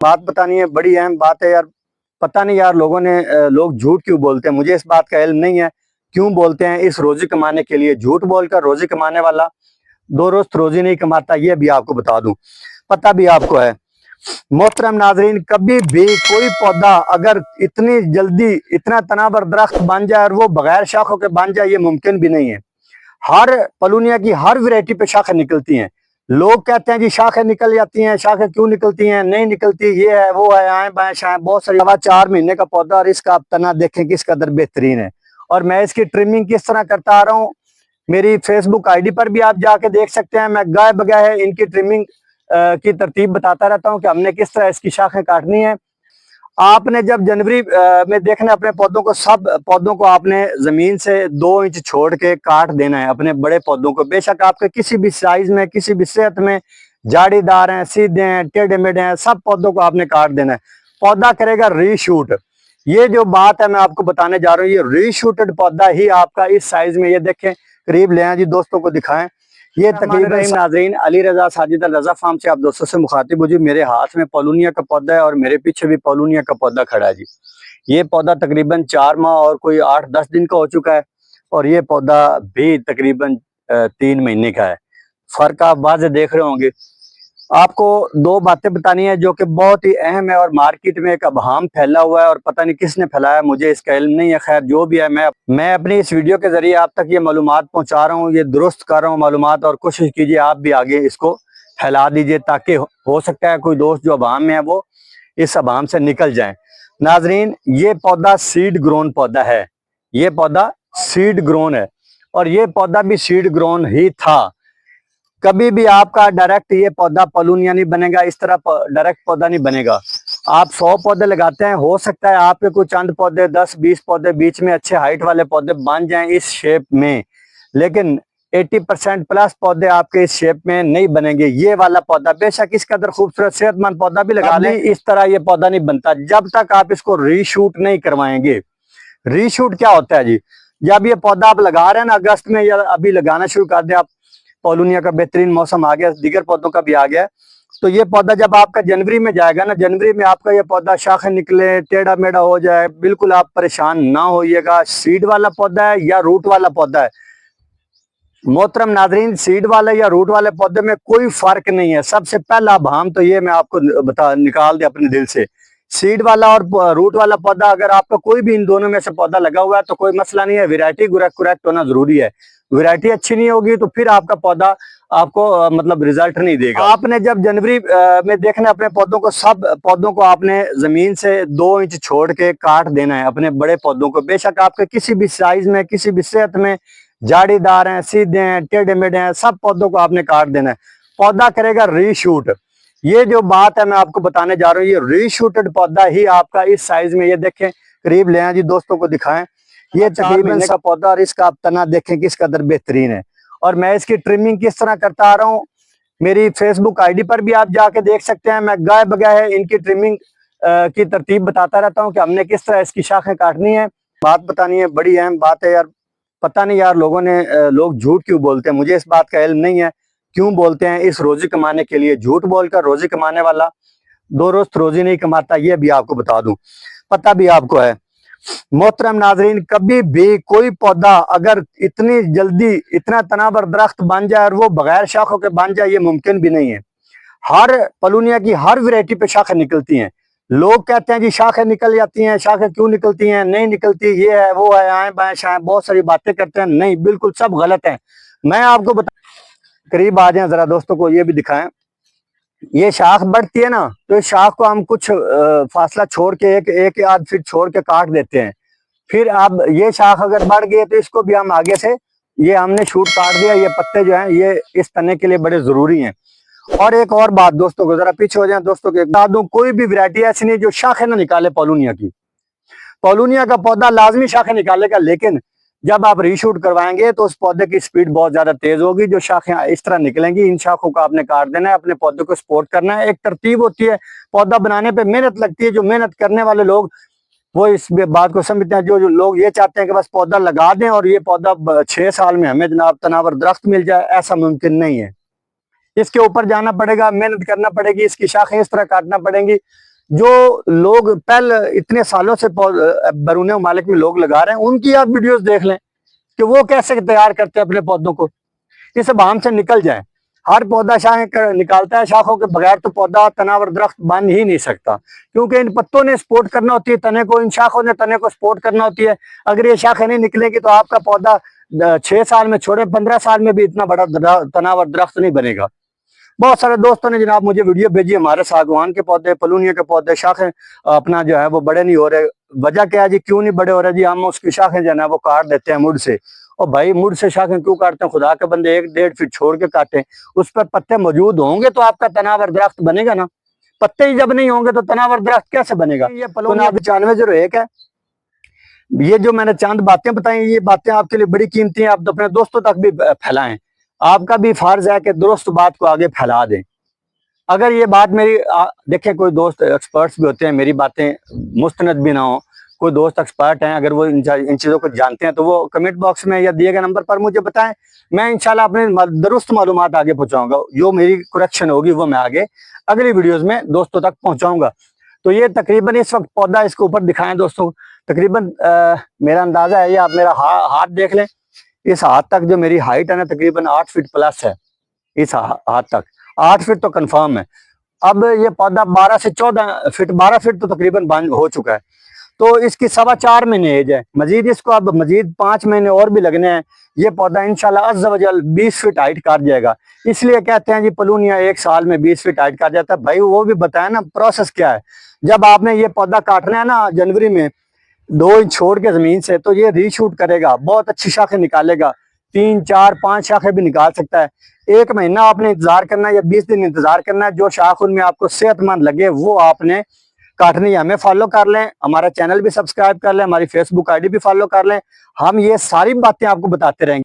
बात बतानी है, बड़ी अहम बात है यार। पता नहीं यार लोग झूठ क्यों बोलते हैं, मुझे इस बात का इल्म नहीं है क्यों बोलते हैं। इस रोजी कमाने के लिए झूठ बोलकर रोजी कमाने वाला दो रोज रोजी नहीं कमाता, ये भी आपको बता दूं, पता भी आपको है। मोहतरम नाजरीन, कभी भी कोई पौधा अगर इतनी जल्दी इतना तनावर दरख्त बन जाए और वो बगैर शाखों के बन जाए, ये मुमकिन भी नहीं है। हर पलूनिया की हर वैरायटी पे शाखें निकलती हैं। लोग कहते हैं जी शाखें निकल जाती हैं, शाखें क्यों निकलती हैं, नहीं निकलती, ये है वो है, आए बाएं शाएं बहुत सारी। 4 महीने का पौधा और इसका आप तना देखें किस कदर बेहतरीन है। और मैं इसकी ट्रिमिंग किस तरह करता आ रहा हूँ, मेरी फेसबुक आईडी पर भी आप जाके देख सकते हैं। मैं गाय बगाए इनकी ट्रिमिंग की तरतीब बताता रहता हूँ कि हमने किस तरह इसकी शाखें काटनी है। आपने जब जनवरी में देखना अपने पौधों को, सब पौधों को आपने जमीन से 2 इंच छोड़ के काट देना है अपने बड़े पौधों को। बेशक आपके किसी भी साइज में, किसी भी सेहत में, जाड़ीदार हैं, सीधे हैं, टेढ़े मेढ़े हैं, सब पौधों को आपने काट देना है। पौधा करेगा रीशूट। ये जो बात है मैं आपको बताने जा रहा हूँ, ये रीशूटेड पौधा ही आपका इस साइज में, ये देखें, करीब ले आए जी, दोस्तों को दिखाएं। ये तकरीबन नाजरीन अली रजा साजिद अल रजा फार्म से आप दोस्तों से मुखातिब हो जी। मेरे हाथ में पोलूनिया का पौधा है और मेरे पीछे भी पोलूनिया का पौधा खड़ा है जी। ये पौधा तकरीबन 4 माह और कोई 8-10 दिन का हो चुका है और ये पौधा भी तकरीबन 3 महीने का है। फर्क आप वाज़े देख रहे होंगे। आपको दो बातें बतानी है जो कि बहुत ही अहम है और मार्केट में एक अबहाम फैला हुआ है और पता नहीं किसने फैलाया, मुझे इसका इल्म नहीं है। खैर जो भी है, मैं अपनी इस वीडियो के जरिए आप तक ये मालूमात पहुंचा रहा हूँ, ये दुरुस्त कर रहा हूँ मालूमात, और कोशिश कीजिए आप भी आगे इसको फैला दीजिए ताकि हो सकता है कोई दोस्त जो अबहाम में है वो इस अबहाम से निकल जाए। नाजरीन, ये पौधा सीड ग्रोन पौधा है, ये पौधा सीड ग्रोन है और ये पौधा भी सीड ग्रोन ही था। कभी भी आपका डायरेक्ट ये पौधा पलूनिया नहीं बनेगा, इस तरह डायरेक्ट पौधा नहीं बनेगा। आप 100 पौधे लगाते हैं, हो सकता है आपके कुछ चंद पौधे, 10-20 पौधे बीच में अच्छे हाइट वाले पौधे बन जाएं इस शेप में, लेकिन 80% प्लस पौधे आपके इस शेप में नहीं बनेंगे। ये वाला पौधा बेशक इस कदर खूबसूरत सेहतमंद पौधा भी लगा लें, इस तरह ये पौधा नहीं बनता जब तक आप इसको रीशूट नहीं करवाएंगे। रीशूट क्या होता है जी? जब ये पौधा आप लगा रहे हैं ना, अगस्त में या अभी लगाना शुरू कर दें आप, पोलूनिया का बेहतरीन मौसम आ गया, दीगर पौधों का भी आ गया, तो ये पौधा जब आपका जनवरी में जाएगा ना, जनवरी में आपका ये पौधा शाखें निकले, टेढ़ा मेढ़ा हो जाए, बिल्कुल आप परेशान ना होइएगा। सीड वाला पौधा है या रूट वाला पौधा है, मोहतरम नाजरीन, सीड वाले या रूट वाले पौधे में कोई फर्क नहीं है। सबसे पहला भाम तो ये मैं आपको निकाल दे अपने दिल से, सीड वाला और रूट वाला पौधा, अगर आपका कोई भी इन दोनों में से पौधा लगा हुआ है तो कोई मसला नहीं है, वैरायटी करेक्ट होना जरूरी है। वैरायटी अच्छी नहीं होगी तो फिर आपका पौधा आपको मतलब रिजल्ट नहीं देगा। आपने जब जनवरी में देखना अपने पौधों को, सब पौधों को आपने जमीन से 2 इंच छोड़ के काट देना है अपने बड़े पौधों को। बेशक आपके किसी भी साइज में, किसी भी सेहत में, जाड़ीदार हैं, सीधे हैं, टेढ़े मेढ़े हैं, सब पौधों को आपने काट देना है। पौधा करेगा रीशूट। ये जो बात है मैं आपको बताने जा रहा हूँ, ये रीशूटेड पौधा ही आपका इस साइज में, ये देखें, करीब ले आए जी, दोस्तों को दिखाएं। ये तकरीबन सा पौधा और इसका आप तना देखें किस कदर बेहतरीन है। और मैं इसकी ट्रिमिंग किस तरह करता आ रहा हूँ, मेरी फेसबुक आईडी पर भी आप जाके देख सकते हैं। मैं गाय बगाए इनकी ट्रिमिंग की तरतीब बताता रहता हूँ कि हमने किस तरह इसकी शाखें काटनी है। बात बतानी है, बड़ी अहम बात है यार। पता नहीं यार लोग झूठ क्यों बोलते हैं, मुझे इस बात का इल्म नहीं है क्यों बोलते हैं। इस रोजी कमाने के लिए झूठ बोलकर रोजी कमाने वाला दो रोज रोजी नहीं कमाता, ये भी आपको बता दूं, पता भी आपको है। मोहतरम नाजरीन, कभी भी कोई पौधा अगर इतनी जल्दी इतना तनावर दरख्त बन जाए और वो बगैर शाखों के बन जाए, ये मुमकिन भी नहीं है। हर पलूनिया की हर वैरायटी पे शाखें निकलती हैं। लोग कहते हैं जी शाखें निकल जाती हैं, शाखें क्यों निकलती हैं, नहीं निकलती, ये है वो है, आए बाएं शाएं बहुत सारी बातें करते हैं, नहीं, बिल्कुल सब गलत है। मैं आपको बता, करीब आ जाए जरा, दोस्तों को ये भी दिखाएं। ये शाख बढ़ती है ना, तो इस शाख को हम कुछ फासला छोड़ के, एक आध फीट छोड़ के काट देते हैं। फिर अब ये शाख अगर बढ़ गई तो इसको भी हम आगे से, ये हमने शूट काट दिया। ये पत्ते जो हैं ये इस तने के लिए बड़े जरूरी हैं। और एक और बात दोस्तों को, जरा पीछे हो जाए दोस्तों के, बता दूं, कोई भी वैरायटी ऐसी नहीं जो शाखें ना निकाले पोलूनिया की। पोलूनिया का पौधा लाजमी शाखें निकालेगा, लेकिन जब आप रीशूट करवाएंगे तो उस पौधे की स्पीड बहुत ज्यादा तेज होगी, जो शाखें इस तरह निकलेंगी। इन शाखों को आपने काट देना है, अपने पौधे को सपोर्ट करना है। एक तरतीब होती है, पौधा बनाने पे मेहनत लगती है। जो मेहनत करने वाले लोग वो इस बात को समझते हैं। जो लोग ये चाहते हैं कि बस पौधा लगा दें और ये पौधा 6 साल में हमें जनाब तनावर दरख्त मिल जाए, ऐसा मुमकिन नहीं है। इसके ऊपर जाना पड़ेगा, मेहनत करना पड़ेगी, इसकी शाखें इस तरह काटना पड़ेंगी जो लोग पहले इतने सालों से बैरून मालिक में लोग लगा रहे हैं, उनकी आप वीडियोस देख लें कि वो कैसे तैयार करते हैं अपने पौधों को। इस बहाम से निकल जाए। हर पौधा शाखें निकालता है, शाखों के बगैर तो पौधा तनावर दरख्त बन ही नहीं सकता, क्योंकि इन पत्तों ने सपोर्ट करना होती है तने को, इन शाखों ने तने को सपोर्ट करना होती है। अगर ये शाखें नहीं निकलेगी तो आपका पौधा 6 साल में छोड़े 15 साल में भी इतना बड़ा तनावर दरख्त नहीं बनेगा। बहुत सारे दोस्तों ने जनाब मुझे वीडियो भेजी, हमारे सागवान के पौधे, पलूनिया के पौधे, शाखें अपना जो है वो बड़े नहीं हो रहे। वजह क्या है जी, क्यों नहीं बड़े हो रहे जी? हम उसकी शाखें जो है वो काट देते हैं मुड़ से। और भाई मुड़ से शाखें क्यों काटते हैं? खुदा के बंदे 1-1.5 फीट छोड़ के काटें। उस पर पत्ते मौजूद होंगे तो आपका तनावर दरख्त बनेगा ना। पत्ते ही जब नहीं होंगे तो तनावर दरख्त कैसे बनेगा? ये पलूनिया 9501 है। ये जो मैंने चंद बातें बताई, ये बातें आपके लिए बड़ी कीमती हैं। आप अपने दोस्तों तक भी फैलाएं। आपका भी फर्ज है कि दुरुस्त बात को आगे फैला दें। अगर ये बात मेरी देखें, कोई दोस्त एक्सपर्ट्स भी होते हैं, मेरी बातें मुस्तनद भी ना हो, कोई दोस्त एक्सपर्ट हैं, अगर वो इन चीज़ों को जानते हैं तो वो कमेंट बॉक्स में या दिए गए नंबर पर मुझे बताएं। मैं इंशाल्लाह अपने दुरुस्त मालूमात आगे पहुंचाऊंगा। जो मेरी करेक्शन होगी वो मैं आगे अगली वीडियोज़ में दोस्तों तक पहुंचाऊंगा। तो ये तकरीबन इस वक्त पौधा इसके ऊपर दिखाएं दोस्तों। तकरीबन मेरा अंदाजा है, ये आप मेरा हाथ देख लें। इस हाथ तक जो मेरी हाइट है ना, तकरीबन 8 फीट प्लस है। इस हाथ तक 8 फीट तो कंफर्म है। अब ये पौधा 12 से 14 फीट, 12 फीट तो तकरीबन बंद हो चुका है। तो इसकी 4.25 महीने एज है। मजीद इसको अब मजीद 5 महीने और भी लगने हैं। ये पौधा इंशाल्लाह अज़्ज़ व जल 20 फीट हाइट कर जाएगा। इसलिए कहते हैं जी पलूनिया 1 साल में 20 फीट हाइट कर जाता है। भाई वो भी बताया ना प्रोसेस क्या है। जब आपने ये पौधा काटना है ना जनवरी में 2 इंच छोड़ के जमीन से, तो ये रीशूट करेगा, बहुत अच्छी शाखें निकालेगा। 3, 4, 5 शाखें भी निकाल सकता है। 1 महीना आपने इंतजार करना है या 20 दिन इंतजार करना है। जो शाख उनमें आपको सेहतमंद लगे वो आपने काटनी है। हमें फॉलो कर लें, हमारा चैनल भी सब्सक्राइब कर लें, हमारी फेसबुक आईडी भी फॉलो कर लें। हम ये सारी बातें आपको बताते रहेंगे।